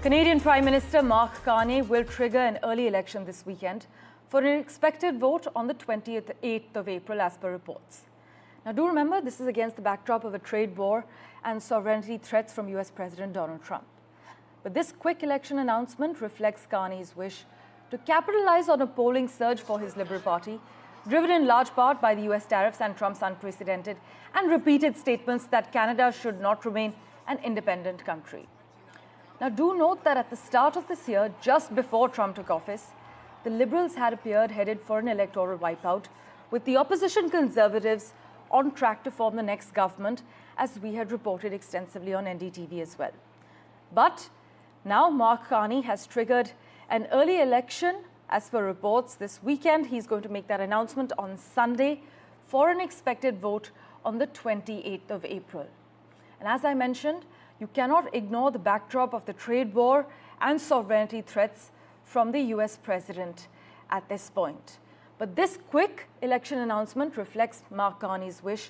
Canadian Prime Minister Mark Carney will trigger an early election this weekend for an expected vote on the 28th of April, as per reports. Now, do remember, this is against the backdrop of a trade war and sovereignty threats from US President Donald Trump. But this quick election announcement reflects Carney's wish to capitalize on a polling surge for his Liberal Party, driven in large part by the US tariffs and Trump's unprecedented and repeated statements that Canada should not remain an independent country. Now, do note that at the start of this year, just before Trump took office, the Liberals had appeared headed for an electoral wipeout, with the opposition Conservatives on track to form the next government, as we had reported extensively on NDTV as well. But now Mark Carney has triggered an early election. As per reports, this weekend he's going to make that announcement on Sunday for an expected vote on the 28th of April. And as I mentioned, you cannot ignore the backdrop of the trade war and sovereignty threats from the US president at this point. But this quick election announcement reflects Mark Carney's wish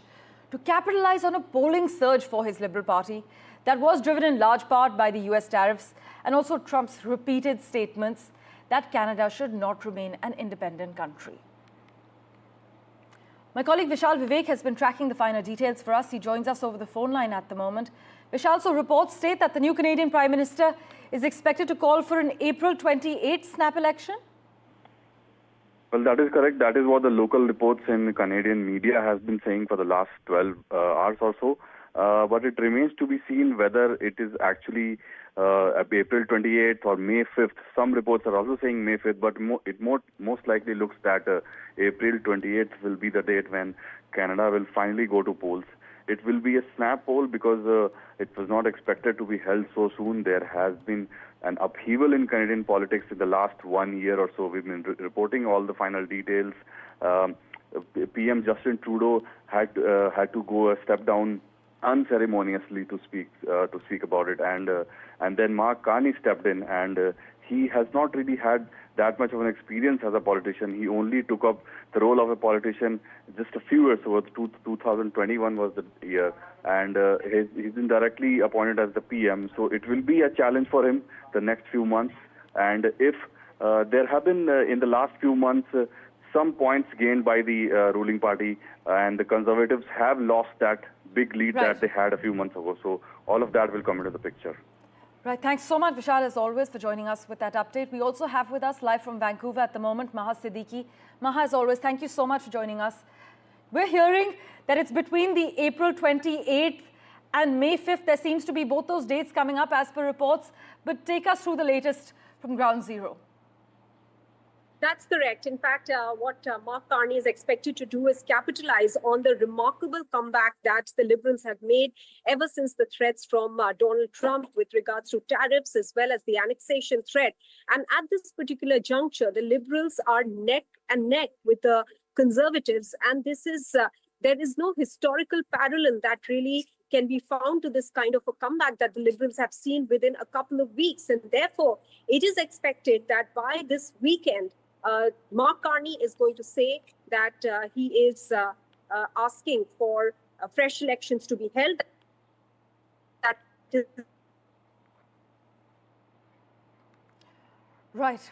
to capitalize on a polling surge for his Liberal Party that was driven in large part by the US tariffs and also Trump's repeated statements that Canada should not remain an independent country. My colleague Vishal Vivek has been tracking the finer details for us. He joins us over the phone line at the moment. Vishal, so reports state that the new Canadian Prime Minister is expected to call for an April 28th snap election? Well, that is correct. That is what the local reports in Canadian media has been saying for the last 12 hours or so. But it remains to be seen whether it is actually April 28th or May 5th. Some reports are also saying May 5th, but it most likely looks that April 28th will be the date when Canada will finally go to polls. It will be a snap poll because it was not expected to be held so soon. There has been an upheaval in Canadian politics in the last 1 year or so. We've been reporting all the final details. PM Justin Trudeau had to go a step down unceremoniously to speak about it, and then Mark Carney stepped in, and he has not really had that much of an experience as a politician. He only took up the role of a politician just a few years ago. 2021 was the year, and he's been directly appointed as the PM. So it will be a challenge for him the next few months. And if there have been in the last few months some points gained by the ruling party, and the Conservatives have lost that big lead that they had a few months ago. So all of that will come into the picture. Right. Thanks so much, Vishal, as always, for joining us with that update. We also have with us live from Vancouver at the moment, Maha Siddiqui. Maha, as always, thank you so much for joining us. We're hearing that it's between the April 28th and May 5th. There seems to be both those dates coming up as per reports. But take us through the latest from ground zero. That's correct. In fact, what Mark Carney is expected to do is capitalize on the remarkable comeback that the Liberals have made ever since the threats from Donald Trump with regards to tariffs as well as the annexation threat. And at this particular juncture, the Liberals are neck and neck with the Conservatives. And this is there is no historical parallel that really can be found to this kind of a comeback that the Liberals have seen within a couple of weeks. And therefore, it is expected that by this weekend, Mark Carney is going to say that he is asking for fresh elections to be held. That is right.